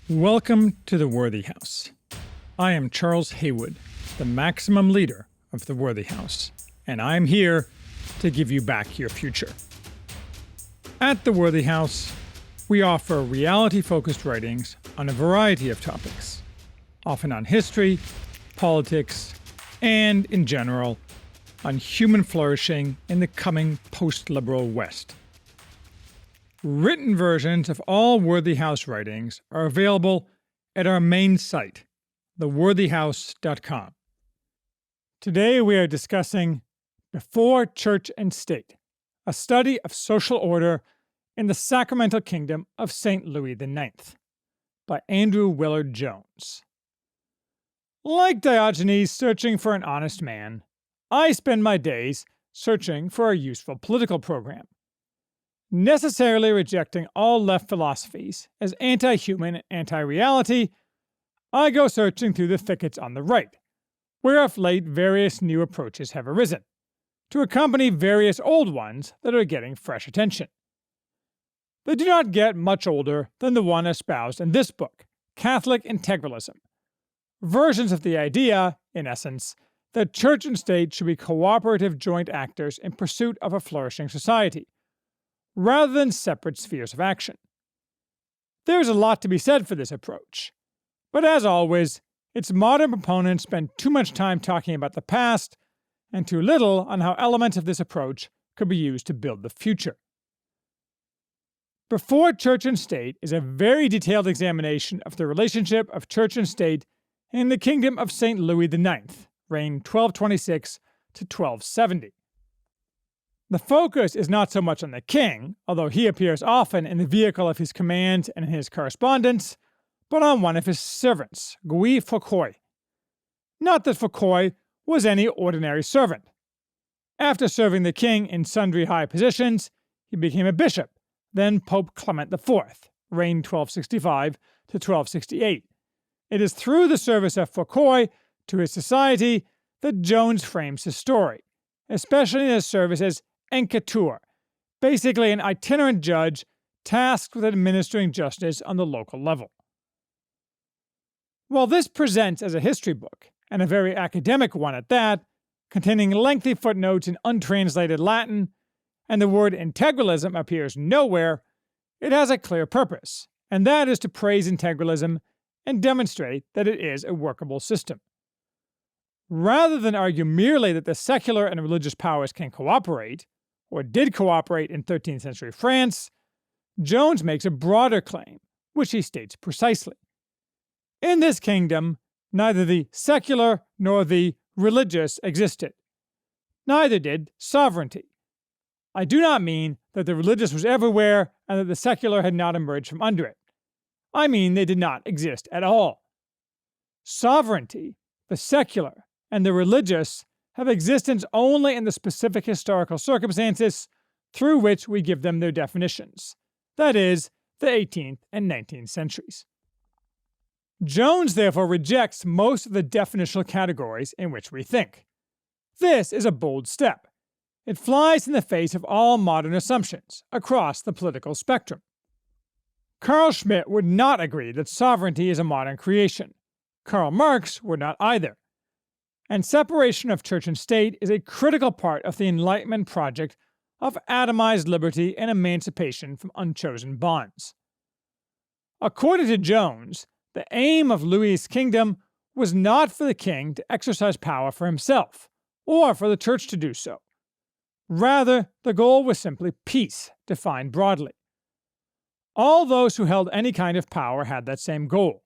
Welcome to the Worthy House. I am Charles Haywood, the maximum leader of the Worthy House, and I'm here to give you back your future. At the Worthy House, we offer reality-focused writings on a variety of topics, often on history, politics, and, in general, on human flourishing in the coming post-liberal West. Written versions of all Worthy House writings are available at our main site, theworthyhouse.com. Today we are discussing Before Church and State, a study of social order in the sacramental kingdom of St. Louis IX, by Andrew Willard Jones. Like Diogenes searching for an honest man, I spend my days searching for a useful political program. Necessarily rejecting all left philosophies as anti-human and anti-reality, I go searching through the thickets on the right, where of late various new approaches have arisen, to accompany various old ones that are getting fresh attention. They do not get much older than the one espoused in this book, Catholic Integralism. Versions of the idea, in essence, that church and state should be cooperative joint actors in pursuit of a flourishing society, rather than separate spheres of action. There is a lot to be said for this approach, but as always, its modern proponents spend too much time talking about the past and too little on how elements of this approach could be used to build the future. Before Church and State is a very detailed examination of the relationship of church and state in the kingdom of St. Louis IX, reigned 1226 to 1270. The focus is not so much on the king, although he appears often in the vehicle of his commands and in his correspondence, but on one of his servants, Guy Fauquois. Not that Fauquois was any ordinary servant. After serving the king in sundry high positions, he became a bishop, then Pope Clement IV, reigned 1265 to 1268. It is through the service of Fauquois to his society that Jones frames his story, especially in his service as enquêteur, basically an itinerant judge tasked with administering justice on the local level. While this presents as a history book, and a very academic one at that, containing lengthy footnotes in untranslated Latin, and the word integralism appears nowhere, it has a clear purpose, and that is to praise integralism and demonstrate that it is a workable system. Rather than argue merely that the secular and religious powers can cooperate, or did cooperate in 13th century France, Jones makes a broader claim, which he states precisely. In this kingdom, neither the secular nor the religious existed. Neither did sovereignty. I do not mean that the religious was everywhere and that the secular had not emerged from under it. I mean they did not exist at all. Sovereignty, the secular, and the religious have existence only in the specific historical circumstances through which we give them their definitions, that is, the 18th and 19th centuries. Jones therefore rejects most of the definitional categories in which we think. This is a bold step. It flies in the face of all modern assumptions across the political spectrum. Carl Schmitt would not agree that sovereignty is a modern creation. Karl Marx would not either. And separation of church and state is a critical part of the Enlightenment project of atomized liberty and emancipation from unchosen bonds. According to Jones, the aim of Louis's kingdom was not for the king to exercise power for himself, or for the church to do so. Rather, the goal was simply peace, defined broadly. All those who held any kind of power had that same goal,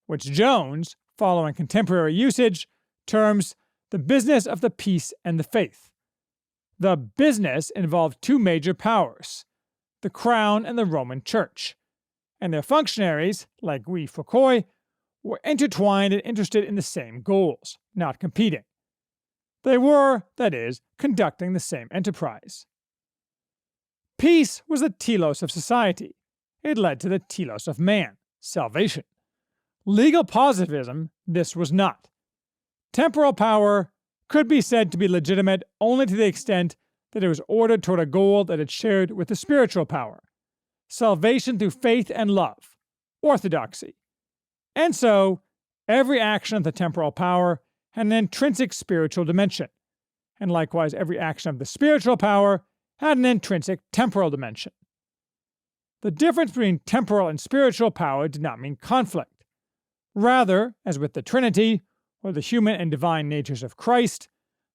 which Jones, following contemporary usage, terms the business of the peace and the faith. The business involved two major powers, the crown and the Roman Church, and their functionaries, like Guy Fauquois, were intertwined and interested in the same goals, not competing. They were, that is, conducting the same enterprise. Peace was the telos of society. It led to the telos of man, salvation. Legal positivism, this was not. Temporal power could be said to be legitimate only to the extent that it was ordered toward a goal that it shared with the spiritual power, salvation through faith and love, orthodoxy, And so, every action of the temporal power had an intrinsic spiritual dimension, and likewise every action of the spiritual power had an intrinsic temporal dimension. The difference between temporal and spiritual power did not mean conflict. Rather, as with the Trinity, or the human and divine natures of Christ,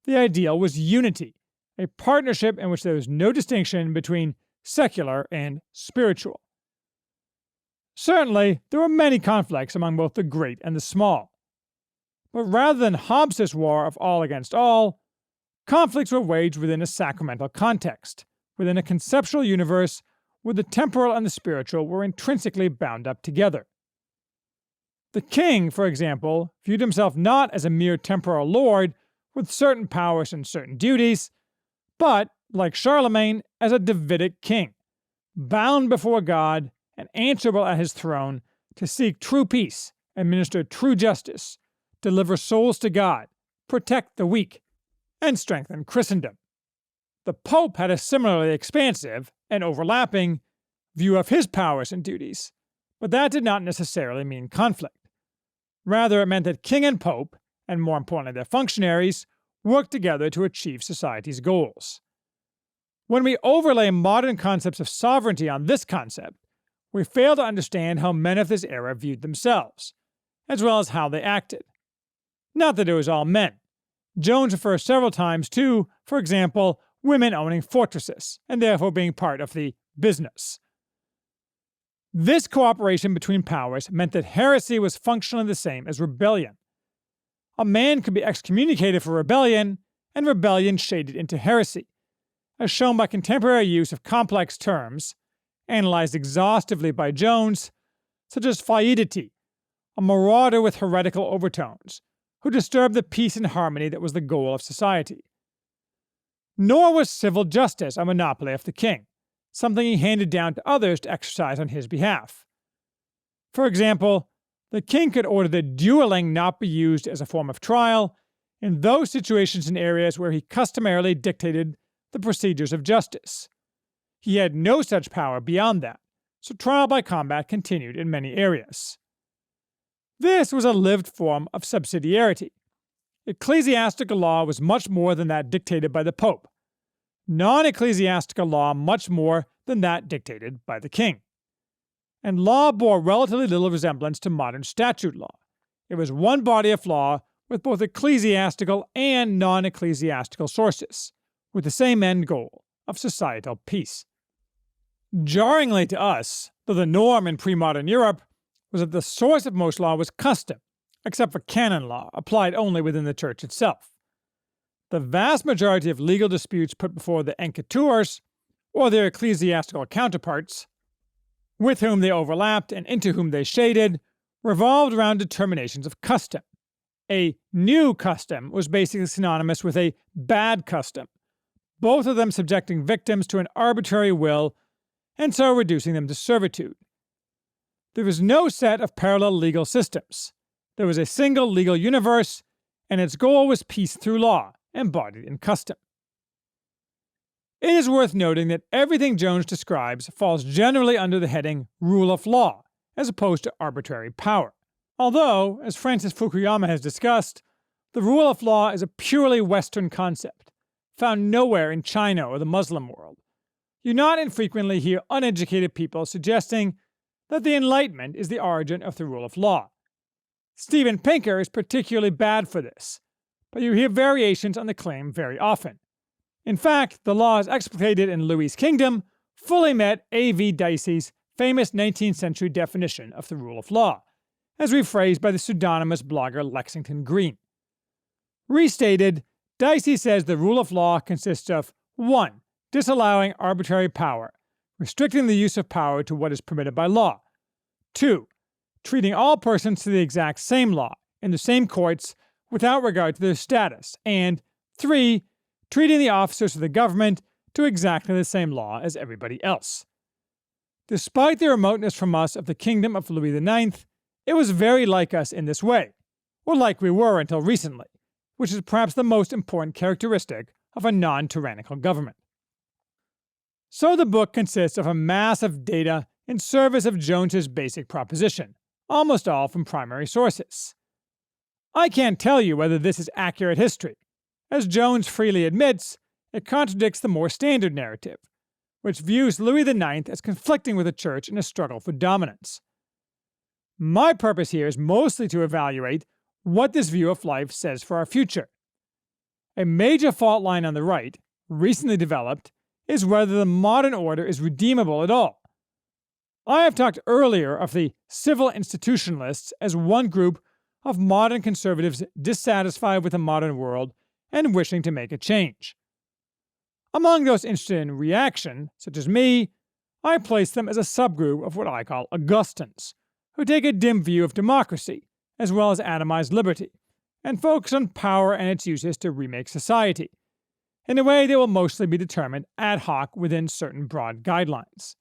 the ideal was unity, a partnership in which there was no distinction between secular and spiritual. Certainly, there were many conflicts among both the great and the small. But rather than Hobbes' war of all against all, conflicts were waged within a sacramental context, within a conceptual universe where the temporal and the spiritual were intrinsically bound up together. The king, for example, viewed himself not as a mere temporal lord with certain powers and certain duties, but, like Charlemagne, as a Davidic king, bound before God and answerable at his throne to seek true peace, administer true justice, deliver souls to God, protect the weak, and strengthen Christendom. The Pope had a similarly expansive and overlapping view of his powers and duties, but that did not necessarily mean conflict. Rather, it meant that king and pope, and more importantly their functionaries, worked together to achieve society's goals. When we overlay modern concepts of sovereignty on this concept, we fail to understand how men of this era viewed themselves, as well as how they acted. Not that it was all men. Jones refers several times to, for example, women owning fortresses, and therefore being part of the business. This cooperation between powers meant that heresy was functionally the same as rebellion. A man could be excommunicated for rebellion, and rebellion shaded into heresy, as shown by contemporary use of complex terms, analyzed exhaustively by Jones, such as faidity, a marauder with heretical overtones, who disturbed the peace and harmony that was the goal of society. Nor was civil justice a monopoly of the king, something he handed down to others to exercise on his behalf. For example, the king could order that dueling not be used as a form of trial in those situations and areas where he customarily dictated the procedures of justice. He had no such power beyond that, so trial by combat continued in many areas. This was a lived form of subsidiarity. Ecclesiastical law was much more than that dictated by the Pope. Non-ecclesiastical law much more than that dictated by the king. And law bore relatively little resemblance to modern statute law. It was one body of law with both ecclesiastical and non-ecclesiastical sources, with the same end goal of societal peace. Jarringly to us, though the norm in pre-modern Europe was that the source of most law was custom, except for canon law, applied only within the church itself. The vast majority of legal disputes put before the enquêteurs, or their ecclesiastical counterparts, with whom they overlapped and into whom they shaded, revolved around determinations of custom. A new custom was basically synonymous with a bad custom, both of them subjecting victims to an arbitrary will and so reducing them to servitude. There was no set of parallel legal systems. There was a single legal universe, and its goal was peace through law, embodied in custom. It is worth noting that everything Jones describes falls generally under the heading rule of law, as opposed to arbitrary power. Although, as Francis Fukuyama has discussed, the rule of law is a purely Western concept, found nowhere in China or the Muslim world. You not infrequently hear uneducated people suggesting that the Enlightenment is the origin of the rule of law. Steven Pinker is particularly bad for this, but you hear variations on the claim very often. In fact, the laws explicated in Louis' Kingdom fully met A.V. Dicey's famous 19th century definition of the rule of law, as rephrased by the pseudonymous blogger Lexington Green. Restated, Dicey says the rule of law consists of 1. Disallowing arbitrary power, restricting the use of power to what is permitted by law. 2. Treating all persons to the exact same law, in the same courts, without regard to their status. And 3. Treating the officers of the government to exactly the same law as everybody else. Despite the remoteness from us of the kingdom of Louis IX, it was very like us in this way, or like we were until recently, which is perhaps the most important characteristic of a non-tyrannical government. So the book consists of a mass of data in service of Jones's basic proposition, almost all from primary sources. I can't tell you whether this is accurate history. As Jones freely admits, it contradicts the more standard narrative, which views Louis IX as conflicting with the Church in a struggle for dominance. My purpose here is mostly to evaluate what this view of life says for our future. A major fault line on the right, recently developed, is whether the modern order is redeemable at all. I have talked earlier of the civil institutionalists as one group of modern conservatives dissatisfied with the modern world and wishing to make a change. Among those interested in reaction, such as me, I place them as a subgroup of what I call Augustans, who take a dim view of democracy, as well as atomized liberty, and focus on power and its uses to remake society, in a way that will mostly be determined ad hoc within certain broad guidelines.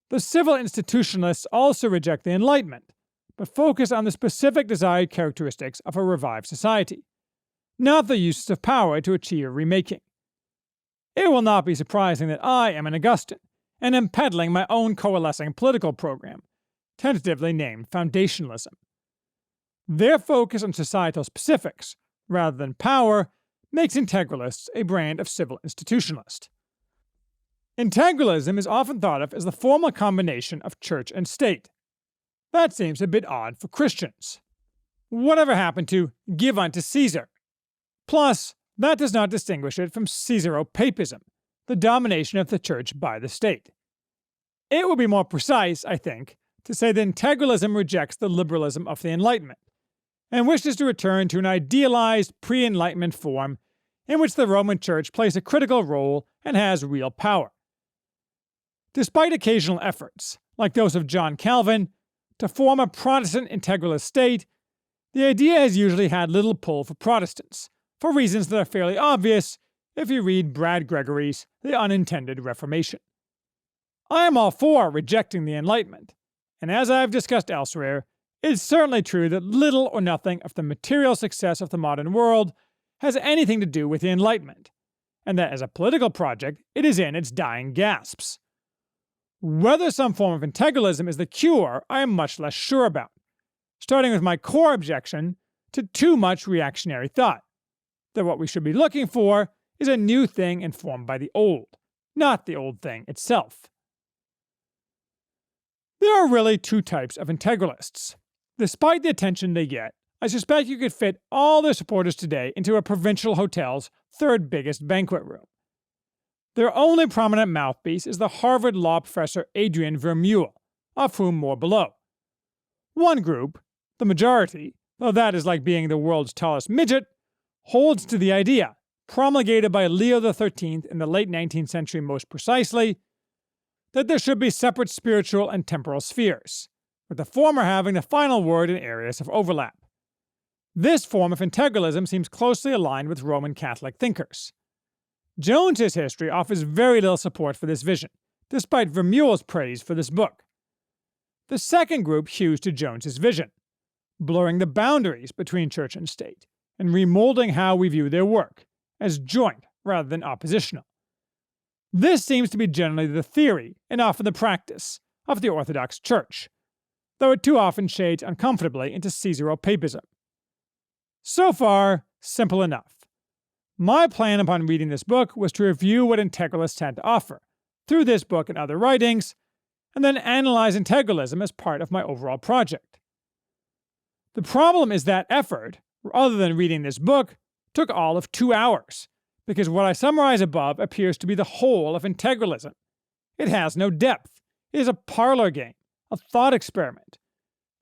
The civil institutionalists also reject the Enlightenment, but focus on the specific desired characteristics of a revived society, not the uses of power to achieve a remaking. It will not be surprising that I am an Augustan, and am peddling my own coalescing political program, tentatively named Foundationalism. Their focus on societal specifics, rather than power, makes integralists a brand of civil institutionalist. Integralism is often thought of as the formal combination of church and state. That seems a bit odd for Christians. Whatever happened to give unto Caesar? Plus, that does not distinguish it from Caesaropapism, the domination of the church by the state. It would be more precise, I think, to say that integralism rejects the liberalism of the Enlightenment, and wishes to return to an idealized pre-Enlightenment form in which the Roman Church plays a critical role and has real power. Despite occasional efforts, like those of John Calvin, to form a Protestant integralist state, the idea has usually had little pull for Protestants, for reasons that are fairly obvious if you read Brad Gregory's The Unintended Reformation. I am all for rejecting the Enlightenment, and as I have discussed elsewhere, it is certainly true that little or nothing of the material success of the modern world has anything to do with the Enlightenment, and that as a political project, it is in its dying gasps. Whether some form of integralism is the cure, I am much less sure about, starting with my core objection to too much reactionary thought, that what we should be looking for is a new thing informed by the old, not the old thing itself. There are really two types of integralists. Despite the attention they get, I suspect you could fit all their supporters today into a provincial hotel's third biggest banquet room. Their only prominent mouthpiece is the Harvard law professor Adrian Vermeule, of whom more below. One group, the majority, though that is like being the world's tallest midget, holds to the idea, promulgated by Leo XIII in the late 19th century most precisely, that there should be separate spiritual and temporal spheres, with the former having the final word in areas of overlap. This form of integralism seems closely aligned with Roman Catholic thinkers. Jones's history offers very little support for this vision, despite Vermeule's praise for this book. The second group hews to Jones's vision, blurring the boundaries between church and state, and remolding how we view their work, as joint rather than oppositional. This seems to be generally the theory, and often the practice, of the Orthodox Church, though it too often shades uncomfortably into Caesaropapism. So far, simple enough. My plan upon reading this book was to review what integralists had to offer, through this book and other writings, and then analyze integralism as part of my overall project. The problem is that effort, other than reading this book, took all of 2 hours, because what I summarize above appears to be the whole of integralism. It has no depth. It is a parlor game, a thought experiment.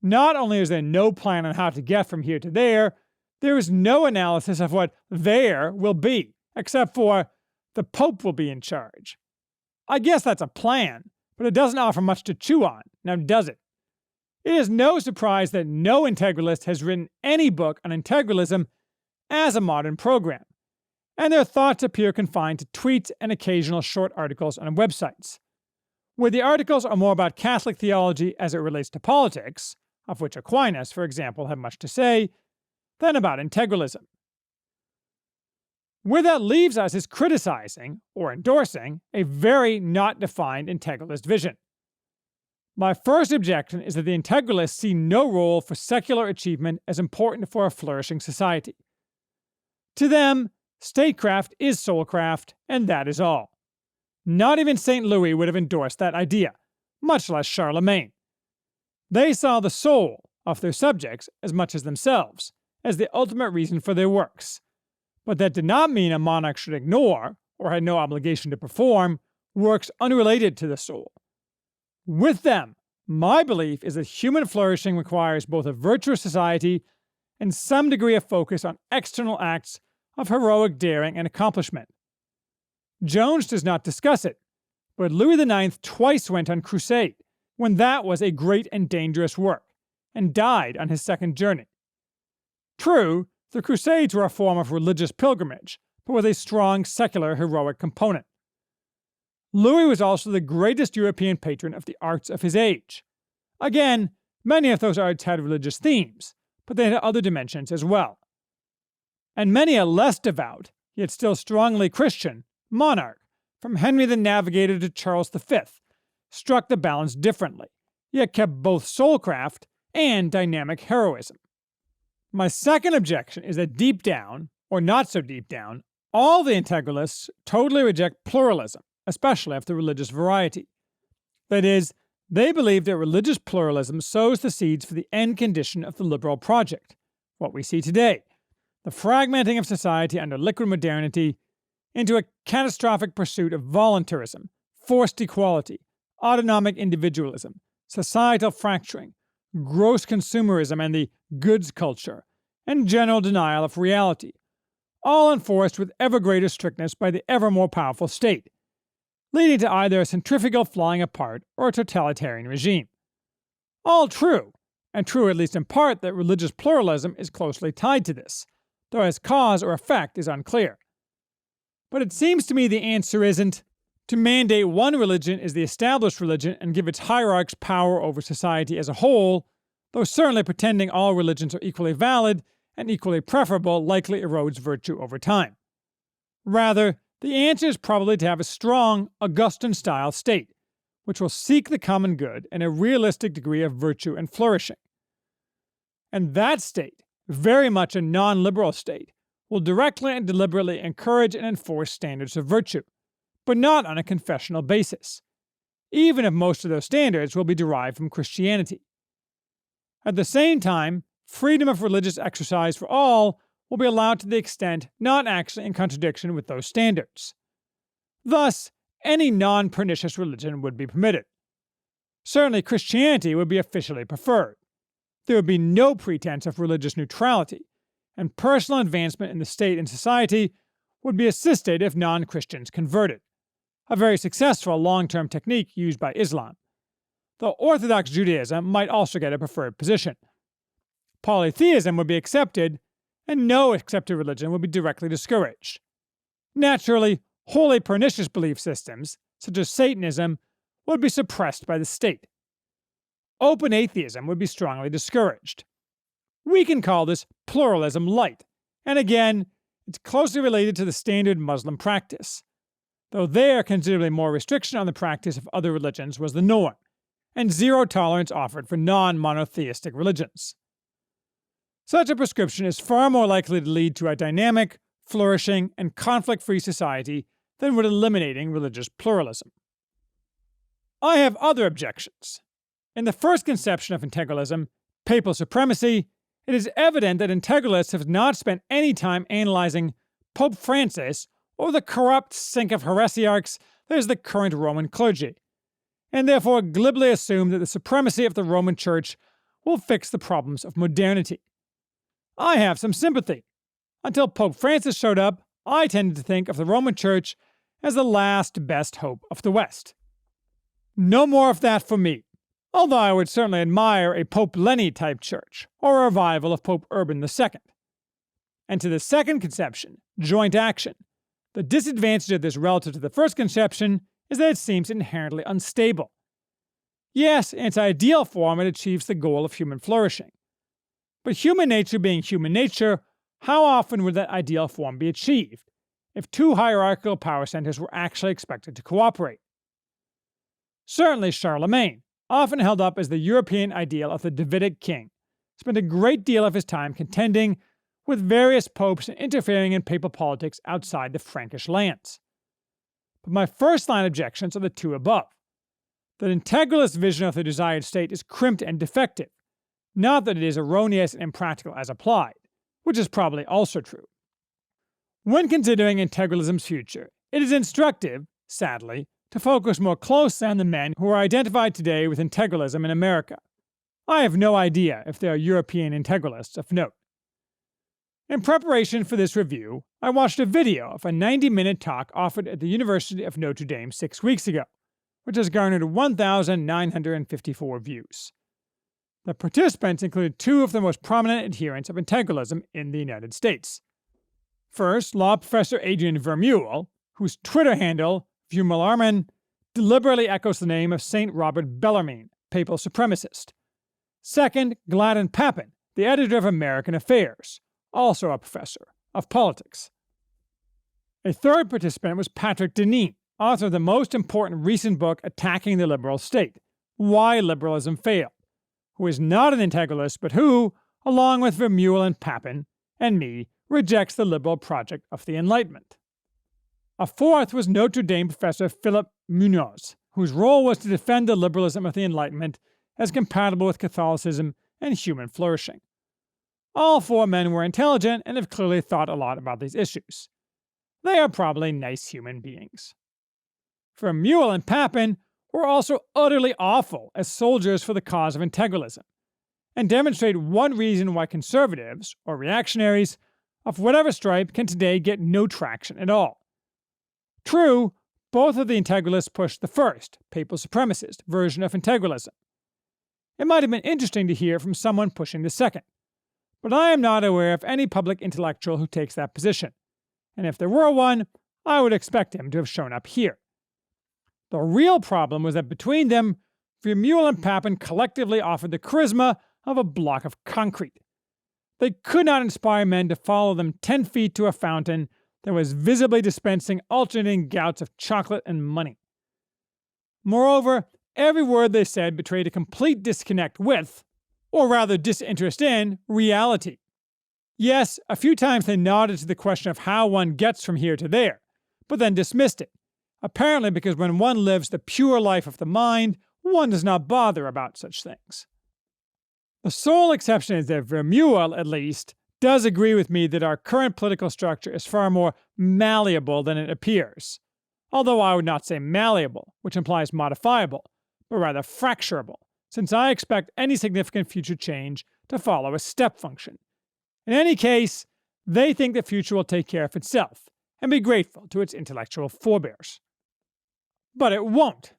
Not only is there no plan on how to get from here to there is no analysis of what there will be, except for the Pope will be in charge. I guess that's a plan, but it doesn't offer much to chew on, now does it? It is no surprise that no integralist has written any book on integralism as a modern program, and their thoughts appear confined to tweets and occasional short articles on websites, where the articles are more about Catholic theology as it relates to politics, of which Aquinas, for example, had much to say, than about integralism. Where that leaves us is criticizing, or endorsing, a very not defined integralist vision. My first objection is that the integralists see no role for secular achievement as important for a flourishing society. To them, statecraft is soulcraft, and that is all. Not even St. Louis would have endorsed that idea, much less Charlemagne. They saw the soul of their subjects as much as themselves, as the ultimate reason for their works. But that did not mean a monarch should ignore, or had no obligation to perform, works unrelated to the soul. With them, my belief is that human flourishing requires both a virtuous society and some degree of focus on external acts of heroic daring and accomplishment. Jones does not discuss it, but Louis IX twice went on crusade, when that was a great and dangerous work, and died on his second journey. True, the Crusades were a form of religious pilgrimage, but with a strong secular heroic component. Louis was also the greatest European patron of the arts of his age. Again, many of those arts had religious themes, but they had other dimensions as well. And many a less devout, yet still strongly Christian, monarch, from Henry the Navigator to Charles V, struck the balance differently, yet kept both soulcraft and dynamic heroism. My second objection is that deep down, or not so deep down, all the integralists totally reject pluralism, especially of the religious variety. That is, they believe that religious pluralism sows the seeds for the end condition of the liberal project, what we see today, the fragmenting of society under liquid modernity into a catastrophic pursuit of voluntarism, forced equality, autonomic individualism, societal fracturing, gross consumerism and the goods culture, and general denial of reality, all enforced with ever greater strictness by the ever more powerful state, leading to either a centrifugal flying apart or a totalitarian regime. All true, and true at least in part that religious pluralism is closely tied to this, though as cause or effect is unclear. But it seems to me the answer isn't to mandate one religion as the established religion and give its hierarchs power over society as a whole, though certainly pretending all religions are equally valid and equally preferable likely erodes virtue over time. Rather, the answer is probably to have a strong, Augustan-style state, which will seek the common good and a realistic degree of virtue and flourishing. And that state, very much a non-liberal state, will directly and deliberately encourage and enforce standards of virtue, but not on a confessional basis, even if most of those standards will be derived from Christianity. At the same time, freedom of religious exercise for all will be allowed to the extent not actually in contradiction with those standards. Thus, any non-pernicious religion would be permitted. Certainly Christianity would be officially preferred. There would be no pretense of religious neutrality, and personal advancement in the state and society would be assisted if non-Christians converted, a very successful long-term technique used by Islam, though Orthodox Judaism might also get a preferred position. Polytheism would be accepted, and no accepted religion would be directly discouraged. Naturally, wholly pernicious belief systems, such as Satanism, would be suppressed by the state. Open atheism would be strongly discouraged. We can call this pluralism light, and again, it's closely related to the standard Muslim practice, though there considerably more restriction on the practice of other religions was the norm, and zero tolerance offered for non-monotheistic religions. Such a prescription is far more likely to lead to a dynamic, flourishing, and conflict-free society than would eliminating religious pluralism. I have other objections. In the first conception of integralism, papal supremacy, it is evident that integralists have not spent any time analyzing Pope Francis or the corrupt sink of heresiarchs that is the current Roman clergy, and therefore glibly assume that the supremacy of the Roman Church will fix the problems of modernity. I have some sympathy. Until Pope Francis showed up, I tended to think of the Roman Church as the last best hope of the West. No more of that for me, although I would certainly admire a Pope Lenny-type church, or a revival of Pope Urban II. And to the second conception, joint action, the disadvantage of this relative to the first conception is that it seems inherently unstable. Yes, in its ideal form it achieves the goal of human flourishing. But human nature being human nature, how often would that ideal form be achieved if two hierarchical power centers were actually expected to cooperate? Certainly Charlemagne, often held up as the European ideal of the Davidic king, spent a great deal of his time contending with various popes and interfering in papal politics outside the Frankish lands. But my first-line objections are the two above. The integralist vision of the desired state is crimped and defective, not that it is erroneous and impractical as applied, which is probably also true. When considering integralism's future, it is instructive, sadly, to focus more closely on the men who are identified today with integralism in America. I have no idea if there are European integralists of note. In preparation for this review, I watched a video of a 90-minute talk offered at the University of Notre Dame 6 weeks ago, which has garnered 1,954 views. The participants included two of the most prominent adherents of integralism in the United States. First, law professor Adrian Vermeule, whose Twitter handle, Vermeularman, deliberately echoes the name of Saint Robert Bellarmine, papal supremacist. Second, Gladden Papin, the editor of American Affairs, also a professor of politics. A third participant was Patrick Deneen, author of the most important recent book attacking the liberal state, Why Liberalism Failed, who is not an integralist but who, along with Vermeule and Papin, and me, rejects the liberal project of the Enlightenment. A fourth was Notre Dame professor Philip Munoz, whose role was to defend the liberalism of the Enlightenment as compatible with Catholicism and human flourishing. All four men were intelligent and have clearly thought a lot about these issues. They are probably nice human beings. Vermeule and Papin were also utterly awful as soldiers for the cause of integralism, and demonstrate one reason why conservatives, or reactionaries, of whatever stripe can today get no traction at all. True, both of the integralists pushed the first, papal supremacist, version of integralism. It might have been interesting to hear from someone pushing the second, but I am not aware of any public intellectual who takes that position, and if there were one, I would expect him to have shown up here. The real problem was that between them, Vermeule and Papin collectively offered the charisma of a block of concrete. They could not inspire men to follow them 10 feet to a fountain that was visibly dispensing alternating gouts of chocolate and money. Moreover, every word they said betrayed a complete disconnect with, or rather disinterest in, reality. Yes, a few times they nodded to the question of how one gets from here to there, but then dismissed it, apparently because when one lives the pure life of the mind, one does not bother about such things. The sole exception is that Vermeule, at least, does agree with me that our current political structure is far more malleable than it appears, although I would not say malleable, which implies modifiable, but rather fracturable, since I expect any significant future change to follow a step function. In any case, they think the future will take care of itself, and be grateful to its intellectual forebears. But it won't.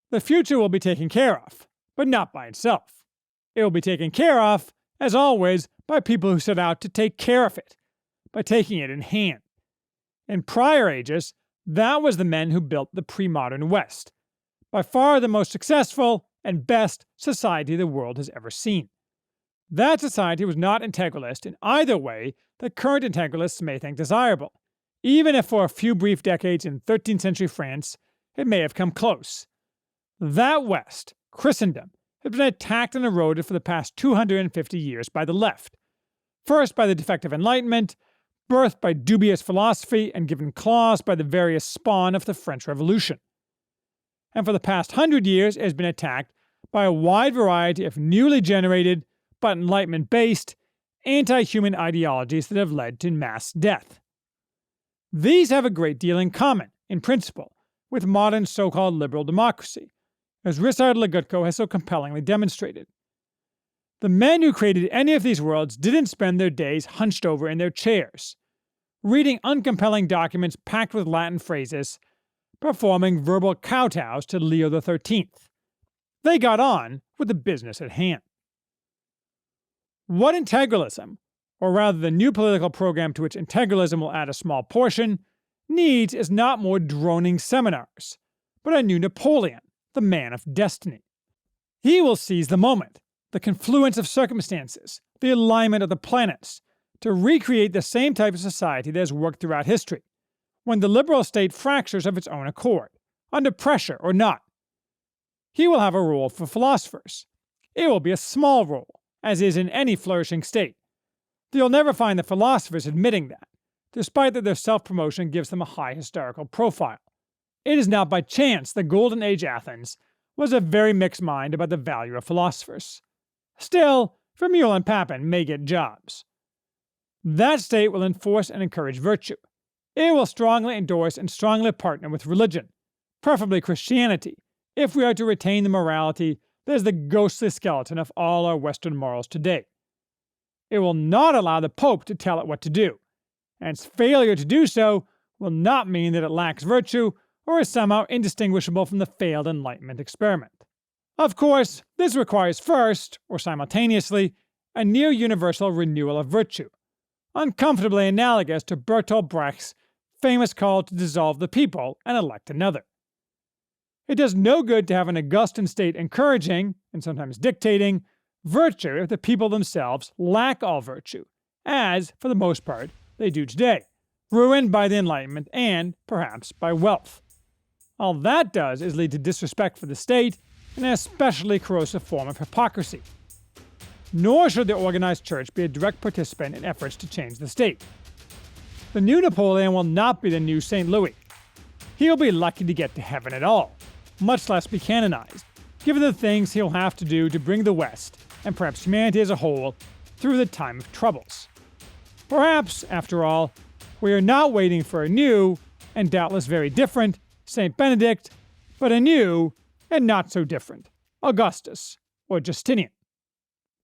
The future will be taken care of, but not by itself. It will be taken care of, as always, by people who set out to take care of it, by taking it in hand. In prior ages, that was the men who built the pre-modern West, by far the most successful and best society the world has ever seen. That society was not integralist in either way that current integralists may think desirable, even if for a few brief decades in 13th century France it may have come close. That West, Christendom, has been attacked and eroded for the past 250 years by the left, first by the defective Enlightenment, birthed by dubious philosophy and given claws by the various spawn of the French Revolution. And for the past 100 years it has been attacked by a wide variety of newly generated, but Enlightenment-based, anti-human ideologies that have led to mass death. These have a great deal in common, in principle, with modern so-called liberal democracy, as Ryszard Legutko has so compellingly demonstrated. The men who created any of these worlds didn't spend their days hunched over in their chairs, reading uncompelling documents packed with Latin phrases, performing verbal kowtows to Leo XIII. They got on with the business at hand. What integralism, or rather the new political program to which integralism will add a small portion, needs is not more droning seminars, but a new Napoleon, the man of destiny. He will seize the moment, the confluence of circumstances, the alignment of the planets, to recreate the same type of society that has worked throughout history, when the liberal state fractures of its own accord, under pressure or not. he will have a role for philosophers. It will be a small role, as is in any flourishing state. Though you'll never find the philosophers admitting that, despite that their self-promotion gives them a high historical profile. It is not by chance that Golden Age Athens was a very mixed mind about the value of philosophers. Still, Vermeule and Papin may get jobs. That state will enforce and encourage virtue. It will strongly endorse and strongly partner with religion, preferably Christianity, if we are to retain the morality that is the ghostly skeleton of all our Western morals today. It will not allow the Pope to tell it what to do, and its failure to do so will not mean that it lacks virtue or is somehow indistinguishable from the failed Enlightenment experiment. Of course, this requires first, or simultaneously, a near-universal renewal of virtue, uncomfortably analogous to Bertolt Brecht's famous call to dissolve the people and elect another. It does no good to have an Augustan state encouraging, and sometimes dictating, virtue if the people themselves lack all virtue, as, for the most part, they do today, ruined by the Enlightenment and, perhaps, by wealth. All that does is lead to disrespect for the state and an especially corrosive form of hypocrisy. Nor should the organized church be a direct participant in efforts to change the state. The new Napoleon will not be the new St. Louis. He'll be lucky to get to heaven at all, much less be canonized, given the things he'll have to do to bring the West, and perhaps humanity as a whole, through the time of troubles. Perhaps, after all, we are not waiting for a new, and doubtless very different, St. Benedict, but a new, and not so different, Augustus or Justinian.